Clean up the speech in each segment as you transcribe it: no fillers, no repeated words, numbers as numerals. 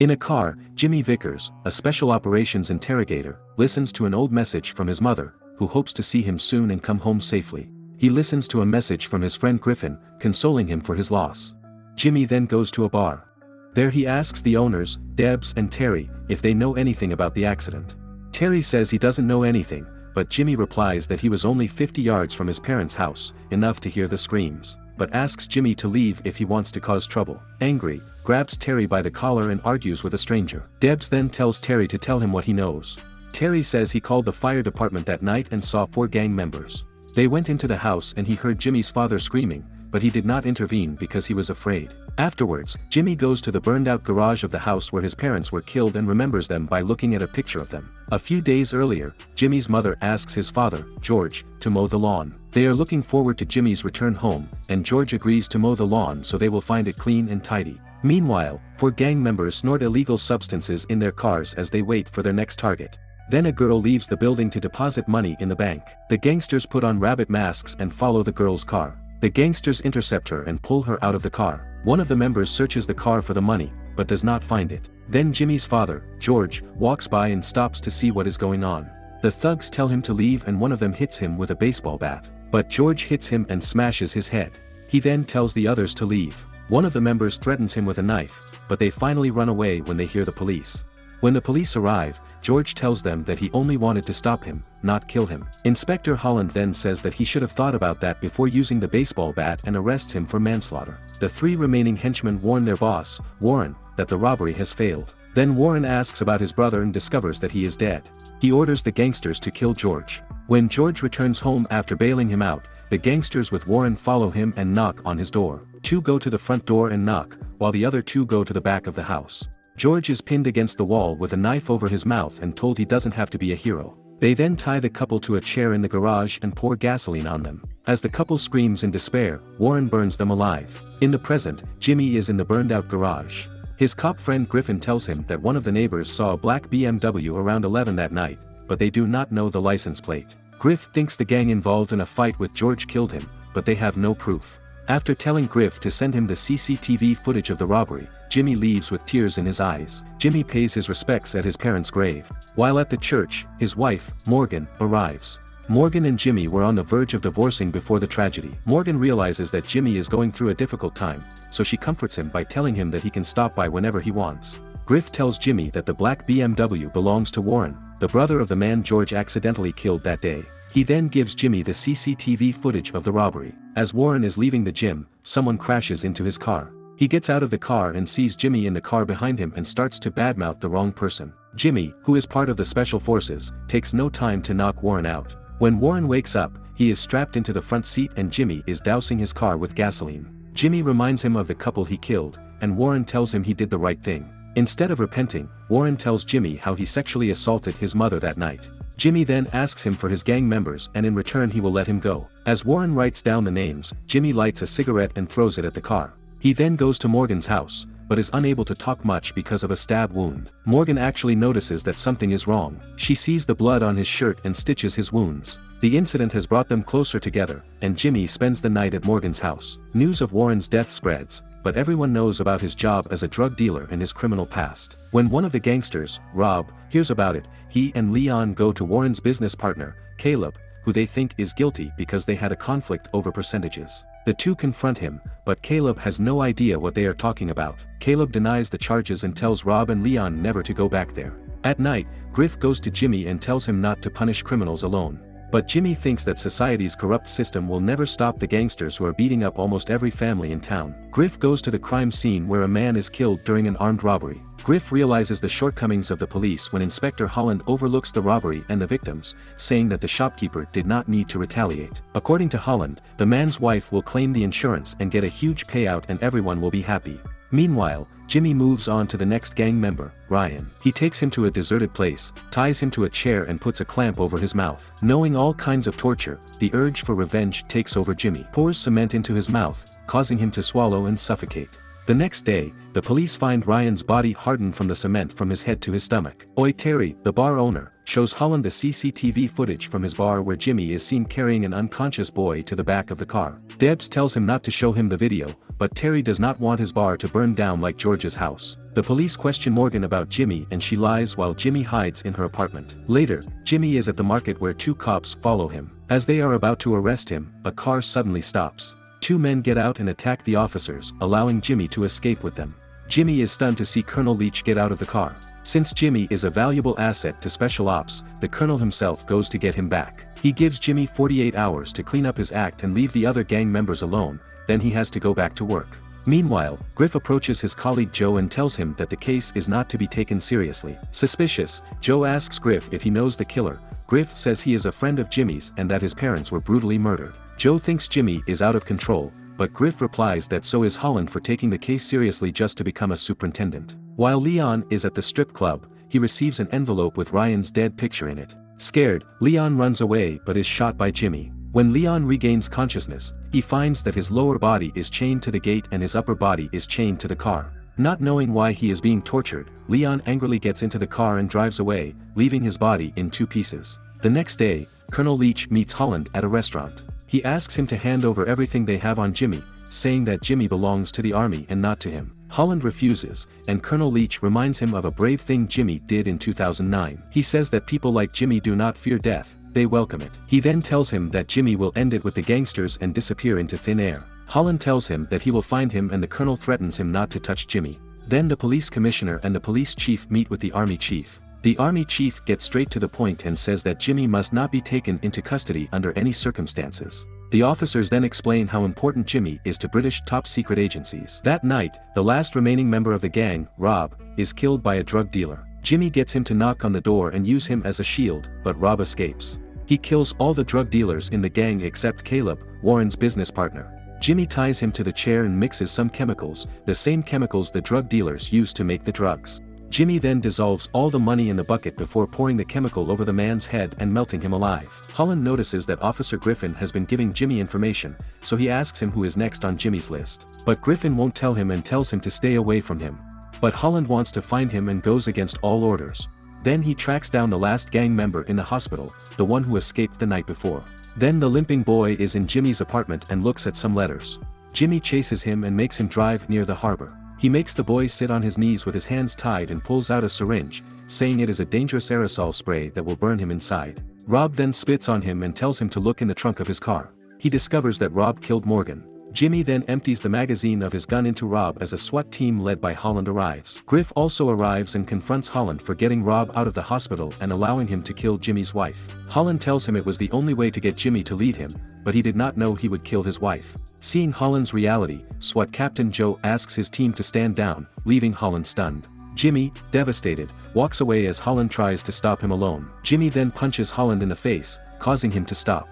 In a car, Jimmy Vickers, a special operations interrogator, listens to an old message from his mother, who hopes to see him soon and come home safely. He listens to a message from his friend Griffin, consoling him for his loss. Jimmy then goes to a bar. There he asks the owners, Debs and Terry, if they know anything about the accident. Terry says he doesn't know anything, but Jimmy replies that he was only 50 yards from his parents' house, enough to hear the screams, but asks Jimmy to leave if he wants to cause trouble. Angry, grabs Terry by the collar and argues with a stranger. Debs then tells Terry to tell him what he knows. Terry says he called the fire department that night and saw 4 gang members. They went into the house and he heard Jimmy's father screaming, but he did not intervene because he was afraid. Afterwards, Jimmy goes to the burned-out garage of the house where his parents were killed and remembers them by looking at a picture of them. A few days earlier, Jimmy's mother asks his father, George, to mow the lawn. They are looking forward to Jimmy's return home, and George agrees to mow the lawn so they will find it clean and tidy. Meanwhile, 4 gang members snort illegal substances in their cars as they wait for their next target. Then a girl leaves the building to deposit money in the bank. The gangsters put on rabbit masks and follow the girl's car. The gangsters intercept her and pull her out of the car. One of the members searches the car for the money, but does not find it. Then Jimmy's father, George, walks by and stops to see what is going on. The thugs tell him to leave and one of them hits him with a baseball bat. But George hits him and smashes his head. He then tells the others to leave. One of the members threatens him with a knife, but they finally run away when they hear the police. When the police arrive, George tells them that he only wanted to stop him, not kill him. Inspector Holland then says that he should have thought about that before using the baseball bat and arrests him for manslaughter. The 3 remaining henchmen warn their boss, Warren, that the robbery has failed. Then Warren asks about his brother and discovers that he is dead. He orders the gangsters to kill George. When George returns home after bailing him out, the gangsters with Warren follow him and knock on his door. 2 go to the front door and knock, while the other 2 go to the back of the house. George is pinned against the wall with a knife over his mouth and told he doesn't have to be a hero. They then tie the couple to a chair in the garage and pour gasoline on them. As the couple screams in despair, Warren burns them alive. In the present, Jimmy is in the burned-out garage. His cop friend Griffin tells him that one of the neighbors saw a black BMW around 11 that night, but they do not know the license plate. Griff thinks the gang involved in a fight with George killed him, but they have no proof. After telling Griff to send him the CCTV footage of the robbery, Jimmy leaves with tears in his eyes. Jimmy pays his respects at his parents' grave. While at the church, his wife, Morgan, arrives. Morgan and Jimmy were on the verge of divorcing before the tragedy. Morgan realizes that Jimmy is going through a difficult time, so she comforts him by telling him that he can stop by whenever he wants. Griff tells Jimmy that the black BMW belongs to Warren, the brother of the man George accidentally killed that day. He then gives Jimmy the CCTV footage of the robbery. As Warren is leaving the gym, someone crashes into his car. He gets out of the car and sees Jimmy in the car behind him and starts to badmouth the wrong person. Jimmy, who is part of the special forces, takes no time to knock Warren out. When Warren wakes up, he is strapped into the front seat and Jimmy is dousing his car with gasoline. Jimmy reminds him of the couple he killed, and Warren tells him he did the right thing. Instead of repenting, Warren tells Jimmy how he sexually assaulted his mother that night. Jimmy then asks him for his gang members and in return he will let him go. As Warren writes down the names, Jimmy lights a cigarette and throws it at the car. He then goes to Morgan's house, but is unable to talk much because of a stab wound. Morgan actually notices that something is wrong. She sees the blood on his shirt and stitches his wounds. The incident has brought them closer together, and Jimmy spends the night at Morgan's house. News of Warren's death spreads, but everyone knows about his job as a drug dealer and his criminal past. When one of the gangsters, Rob, hears about it, he and Leon go to Warren's business partner, Caleb, who they think is guilty because they had a conflict over percentages. The 2 confront him, but Caleb has no idea what they are talking about. Caleb denies the charges and tells Rob and Leon never to go back there. At night, Griff goes to Jimmy and tells him not to punish criminals alone. But Jimmy thinks that society's corrupt system will never stop the gangsters who are beating up almost every family in town. Griff goes to the crime scene where a man is killed during an armed robbery. Griff realizes the shortcomings of the police when Inspector Holland overlooks the robbery and the victims, saying that the shopkeeper did not need to retaliate. According to Holland, the man's wife will claim the insurance and get a huge payout and everyone will be happy. Meanwhile, Jimmy moves on to the next gang member, Ryan. He takes him to a deserted place, ties him to a chair and puts a clamp over his mouth. Knowing all kinds of torture, the urge for revenge takes over Jimmy. Pours cement into his mouth, causing him to swallow and suffocate. The next day, the police find Ryan's body hardened from the cement from his head to his stomach. Oi Terry, the bar owner, shows Holland the CCTV footage from his bar where Jimmy is seen carrying an unconscious boy to the back of the car. Debs tells him not to show him the video, but Terry does not want his bar to burn down like George's house. The police question Morgan about Jimmy and she lies while Jimmy hides in her apartment. Later, Jimmy is at the market where two cops follow him. As they are about to arrest him, a car suddenly stops. Two men get out and attack the officers, allowing Jimmy to escape with them. Jimmy is stunned to see Colonel Leach get out of the car. Since Jimmy is a valuable asset to Special Ops, the Colonel himself goes to get him back. He gives Jimmy 48 hours to clean up his act and leave the other gang members alone, then he has to go back to work. Meanwhile, Griff approaches his colleague Joe and tells him that the case is not to be taken seriously. Suspicious, Joe asks Griff if he knows the killer. Griff says he is a friend of Jimmy's and that his parents were brutally murdered. Joe thinks Jimmy is out of control, but Griff replies that so is Holland for taking the case seriously just to become a superintendent. While Leon is at the strip club, he receives an envelope with Ryan's dead picture in it. Scared, Leon runs away but is shot by Jimmy. When Leon regains consciousness, he finds that his lower body is chained to the gate and his upper body is chained to the car. Not knowing why he is being tortured, Leon angrily gets into the car and drives away, leaving his body in two pieces. The next day, Colonel Leach meets Holland at a restaurant. He asks him to hand over everything they have on Jimmy, saying that Jimmy belongs to the army and not to him. Holland refuses, and Colonel Leach reminds him of a brave thing Jimmy did in 2009. He says that people like Jimmy do not fear death, they welcome it. He then tells him that Jimmy will end it with the gangsters and disappear into thin air. Holland tells him that he will find him and the colonel threatens him not to touch Jimmy. Then the police commissioner and the police chief meet with the army chief. The army chief gets straight to the point and says that Jimmy must not be taken into custody under any circumstances. The officers then explain how important Jimmy is to British top-secret agencies. That night, the last remaining member of the gang, Rob, is killed by a drug dealer. Jimmy gets him to knock on the door and use him as a shield, but Rob escapes. He kills all the drug dealers in the gang except Caleb, Warren's business partner. Jimmy ties him to the chair and mixes some chemicals, the same chemicals the drug dealers use to make the drugs. Jimmy then dissolves all the money in the bucket before pouring the chemical over the man's head and melting him alive. Holland notices that Officer Griffin has been giving Jimmy information, so he asks him who is next on Jimmy's list. But Griffin won't tell him and tells him to stay away from him. But Holland wants to find him and goes against all orders. Then he tracks down the last gang member in the hospital, the one who escaped the night before. Then the limping boy is in Jimmy's apartment and looks at some letters. Jimmy chases him and makes him drive near the harbor. He makes the boy sit on his knees with his hands tied and pulls out a syringe, saying it is a dangerous aerosol spray that will burn him inside. Rob then spits on him and tells him to look in the trunk of his car. He discovers that Rob killed Morgan. Jimmy then empties the magazine of his gun into Rob as a SWAT team led by Holland arrives. Griff also arrives and confronts Holland for getting Rob out of the hospital and allowing him to kill Jimmy's wife. Holland tells him it was the only way to get Jimmy to leave him, but he did not know he would kill his wife. Seeing Holland's reality, SWAT Captain Joe asks his team to stand down, leaving Holland stunned. Jimmy, devastated, walks away as Holland tries to stop him alone. Jimmy then punches Holland in the face, causing him to stop.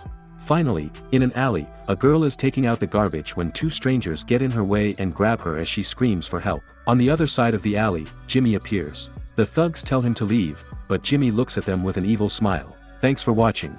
Finally, in an alley, a girl is taking out the garbage when two strangers get in her way and grab her as she screams for help. On the other side of the alley, Jimmy appears. The thugs tell him to leave, but Jimmy looks at them with an evil smile. Thanks for watching.